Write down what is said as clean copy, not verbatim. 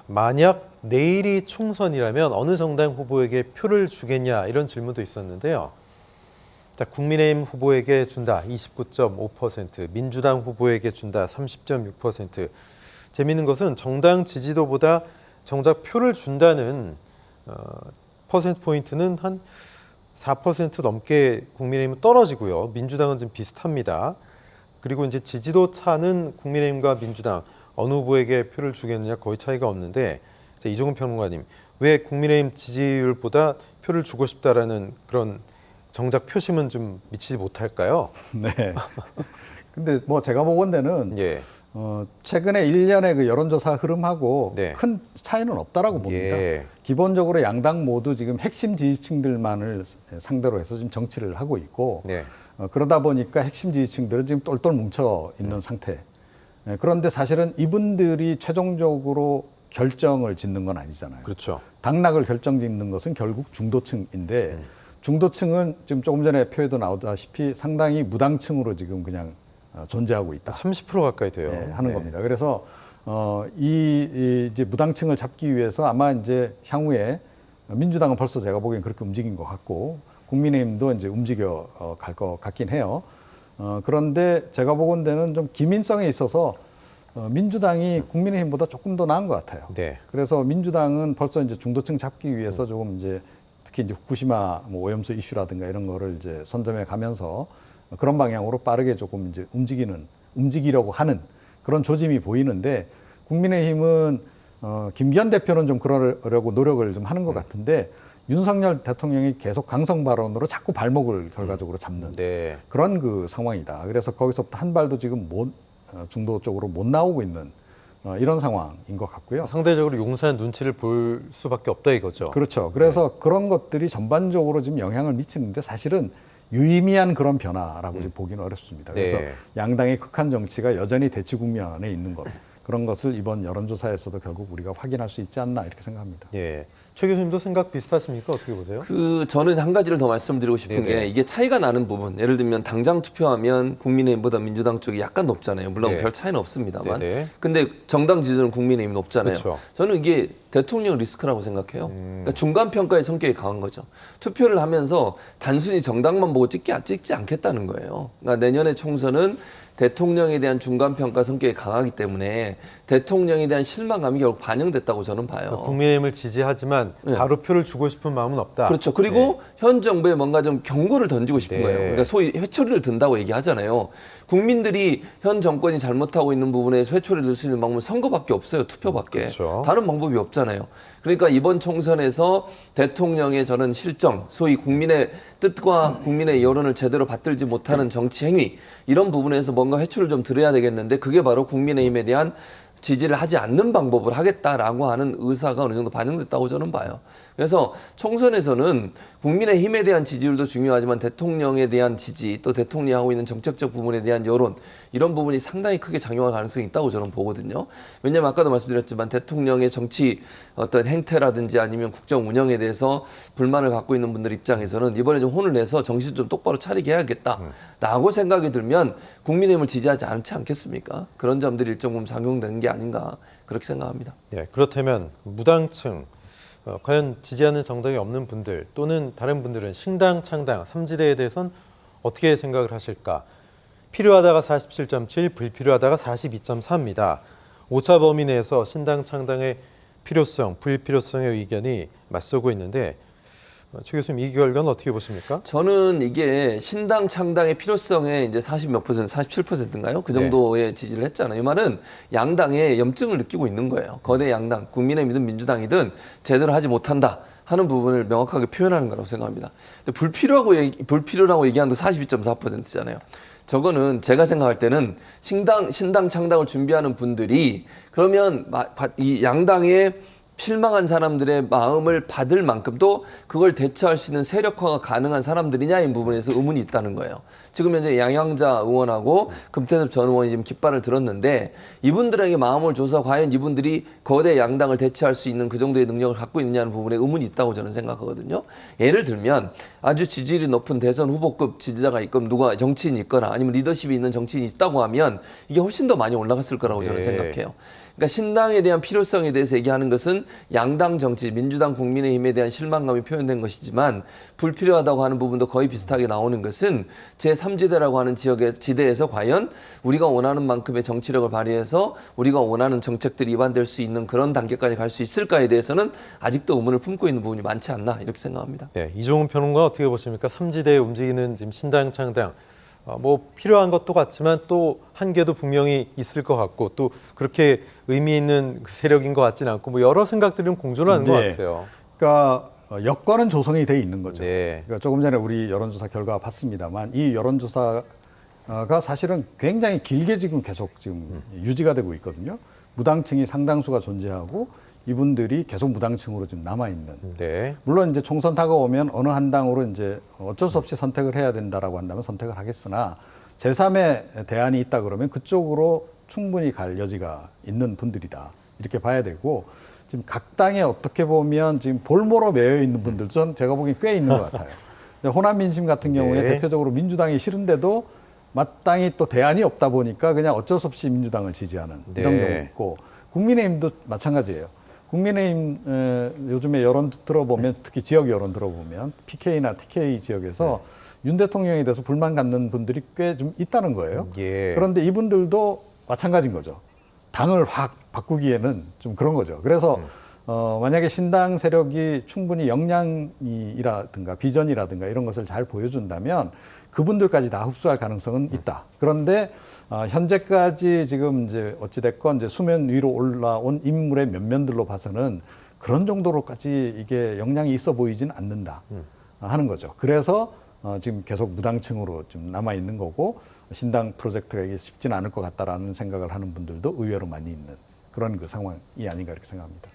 만약 내일이 총선이라면 어느 정당 후보에게 표를 주겠냐 이런 질문도 있었는데요. 자, 국민의힘 후보에게 준다 29.5%, 민주당 후보에게 준다 30.6%. 재미있는 것은 정당 지지도보다 정작 표를 준다는 퍼센트 포인트는 한 4% 넘게 국민의힘은 떨어지고요. 민주당은 좀 비슷합니다. 그리고 이제 지지도 차는 국민의힘과 민주당 어느 후보에게 표를 주겠느냐 거의 차이가 없는데, 자, 이종훈 평론가님, 왜 국민의힘 지지율보다 표를 주고 싶다라는 그런 정작 표심은 좀 미치지 못할까요? 네. 근데 뭐 제가 보건대는 예. 최근에 1년의 그 여론조사 흐름하고 네. 큰 차이는 없다라고 봅니다. 예. 기본적으로 양당 모두 지금 핵심 지지층들만을 상대로 해서 지금 정치를 하고 있고, 네. 그러다 보니까 핵심 지지층들은 지금 똘똘 뭉쳐 있는 상태. 그런데 사실은 이분들이 최종적으로 결정을 짓는 건 아니잖아요. 그렇죠. 당락을 결정짓는 것은 결국 중도층인데, 중도층은 지금 조금 전에 표에도 나오다시피 상당히 무당층으로 지금 그냥 존재하고 있다. 30% 가까이 돼요. 네, 하는 겁니다. 그래서 이제 무당층을 잡기 위해서 아마 이제 향후에 민주당은 벌써 제가 보기엔 그렇게 움직인 것 같고, 국민의힘도 이제 움직여 갈 것 같긴 해요. 그런데 제가 보건대는 좀 기민성에 있어서 민주당이 국민의힘보다 조금 더 나은 것 같아요. 네. 그래서 민주당은 벌써 이제 중도층 잡기 위해서 조금 이제 특히 이제 후쿠시마 뭐 오염수 이슈라든가 이런 거를 이제 선점해 가면서 그런 방향으로 빠르게 조금 이제 움직이려고 하는 그런 조짐이 보이는데, 국민의힘은 김기현 대표는 좀 그러려고 노력을 좀 하는 것 같은데, 윤석열 대통령이 계속 강성 발언으로 자꾸 발목을 결과적으로 잡는 네. 그런 그 상황이다. 그래서 거기서부터 한 발도 지금 중도 쪽으로 못 나오고 있는 이런 상황인 것 같고요. 상대적으로 용산 눈치를 볼 수밖에 없다 이거죠. 그렇죠. 그래서 그런 것들이 전반적으로 지금 영향을 미치는데, 사실은 유의미한 그런 변화라고 지금 보기는 어렵습니다. 그래서 네. 양당의 극한 정치가 여전히 대치 국면에 있는 것, 그런 것을 이번 여론조사에서도 결국 우리가 확인할 수 있지 않나 이렇게 생각합니다. 예. 최 교수님도 생각 비슷하십니까? 어떻게 보세요? 저는 한 가지를 더 말씀드리고 싶은 네네. 게, 이게 차이가 나는 부분, 예를 들면 당장 투표하면 국민의힘보다 민주당 쪽이 약간 높잖아요. 물론 네. 별 차이는 없습니다만. 네네. 근데 정당 지지는 국민의힘이 높잖아요. 그렇죠. 저는 이게 대통령 리스크라고 생각해요. 그러니까 중간 평가의 성격이 강한 거죠. 투표를 하면서 단순히 정당만 보고 찍지 않겠다는 거예요. 그러니까 내년에 총선은 대통령에 대한 중간평가 성격이 강하기 때문에 대통령에 대한 실망감이 결국 반영됐다고 저는 봐요. 그러니까 국민의힘을 지지하지만 네. 바로 표를 주고 싶은 마음은 없다. 그렇죠. 그리고 현 정부에 뭔가 좀 경고를 던지고 싶은 네. 거예요. 그러니까 소위 회초리를 든다고 얘기하잖아요. 국민들이 현 정권이 잘못하고 있는 부분에 회초리를 들 수 있는 방법은 선거밖에 없어요. 투표밖에. 그렇죠. 다른 방법이 없잖아요. 그러니까 이번 총선에서 대통령의 저는 실정, 소위 국민의 뜻과 국민의 여론을 제대로 받들지 못하는 정치 행위, 이런 부분에서 뭔가 회초리를 좀 들어야 되겠는데, 그게 바로 국민의힘에 대한 지지를 하지 않는 방법을 하겠다라고 하는 의사가 어느 정도 반영됐다고 저는 봐요. 그래서 총선에서는 국민의힘에 대한 지지율도 중요하지만 대통령에 대한 지지, 또 대통령이 하고 있는 정책적 부분에 대한 여론, 이런 부분이 상당히 크게 작용할 가능성이 있다고 저는 보거든요. 왜냐하면 아까도 말씀드렸지만 대통령의 정치 어떤 행태라든지 아니면 국정 운영에 대해서 불만을 갖고 있는 분들 입장에서는 이번에 좀 혼을 내서 정신 좀 똑바로 차리게 해야겠다라고 생각이 들면 국민의힘을 지지하지 않지 않겠습니까? 그런 점들이 일정 부분 작용되는 게 아닌가 그렇게 생각합니다. 네, 그렇다면 무당층, 과연 지지하는 정당이 없는 분들 또는 다른 분들은 신당, 창당, 삼지대에 대해서는 어떻게 생각을 하실까? 필요하다가 47.7, 불필요하다가 42.4입니다. 오차 범위 내에서 신당, 창당의 필요성, 불필요성의 의견이 맞서고 있는데, 최 교수님 이 결과는 어떻게 보십니까? 저는 이게 신당 창당의 필요성에 이제 40 몇 퍼센트, 47%인가요? 그 정도의 지지를 했잖아요. 이 말은 양당의 염증을 느끼고 있는 거예요. 거대 양당, 국민의힘이든 민주당이든 제대로 하지 못한다 하는 부분을 명확하게 표현하는 거라고 생각합니다. 근데 불필요라고 얘기하는 게 42.4%잖아요. 저거는 제가 생각할 때는 신당 창당을 준비하는 분들이 그러면 이 양당의 실망한 사람들의 마음을 받을 만큼 또 그걸 대처할 수 있는 세력화가 가능한 사람들이냐, 이 부분에서 의문이 있다는 거예요. 지금 현재 양양자 의원하고 금태섭 전 의원이 지금 깃발을 들었는데, 이분들에게 마음을 줘서 과연 이분들이 거대 양당을 대체할 수 있는 그 정도의 능력을 갖고 있느냐는 부분에 의문이 있다고 저는 생각하거든요. 예를 들면 아주 지지율이 높은 대선 후보급 지지자가 있건 누가 정치인이 있거나 아니면 리더십이 있는 정치인이 있다고 하면 이게 훨씬 더 많이 올라갔을 거라고 저는 네. 생각해요. 그러니까 신당에 대한 필요성에 대해서 얘기하는 것은 양당 정치, 민주당, 국민의힘에 대한 실망감이 표현된 것이지만 불필요하다고 하는 부분도 거의 비슷하게 나오는 것은 제3지대라고 하는 지역의 지대에서 과연 우리가 원하는 만큼의 정치력을 발휘해서 우리가 원하는 정책들이 입안될 수 있는 그런 단계까지 갈 수 있을까에 대해서는 아직도 의문을 품고 있는 부분이 많지 않나 이렇게 생각합니다. 네, 이종훈 평론가 어떻게 보십니까? 3지대에 움직이는 지금 신당 창당 뭐 필요한 것도 같지만 또 한계도 분명히 있을 것 같고 또 그렇게 의미 있는 그 세력인 것 같지는 않고 뭐 여러 생각들이 좀 공존하는 것 네. 같아요. 그러니까 여건은 조성이 돼 있는 거죠. 네. 그러니까 조금 전에 우리 여론조사 결과 봤습니다만 이 여론조사가 사실은 굉장히 길게 지금 계속 지금 유지가 되고 있거든요. 무당층이 상당수가 존재하고 이분들이 계속 무당층으로 지금 남아 있는. 네. 물론 이제 총선 다가오면 어느 한 당으로 이제 어쩔 수 없이 선택을 해야 된다라고 한다면 선택을 하겠으나 제3의 대안이 있다 그러면 그쪽으로 충분히 갈 여지가 있는 분들이다. 이렇게 봐야 되고 지금 각 당에 어떻게 보면 지금 볼모로 매여 있는 분들 전 제가 보기엔 꽤 있는 것 같아요. 호남 민심 같은 경우에 네. 대표적으로 민주당이 싫은데도 마땅히 또 대안이 없다 보니까 그냥 어쩔 수 없이 민주당을 지지하는 이런 네. 경우 있고 국민의힘도 마찬가지예요. 국민의힘 요즘에 여론 들어보면 특히 지역 여론 들어보면 PK나 TK 지역에서 윤 대통령에 대해서 불만 갖는 분들이 꽤 좀 있다는 거예요. 예. 그런데 이분들도 마찬가지인 거죠. 당을 확 바꾸기에는 좀 그런 거죠. 그래서 만약에 신당 세력이 충분히 역량이라든가 비전이라든가 이런 것을 잘 보여준다면 그분들까지 다 흡수할 가능성은 있다. 그런데 현재까지 지금 이제 어찌됐건 이제 수면 위로 올라온 인물의 면면들로 봐서는 그런 정도로까지 이게 역량이 있어 보이진 않는다 하는 거죠. 그래서 지금 계속 무당층으로 좀 남아 있는 거고 신당 프로젝트가 이게 쉽지는 않을 것 같다라는 생각을 하는 분들도 의외로 많이 있는 그런 그 상황이 아닌가 이렇게 생각합니다.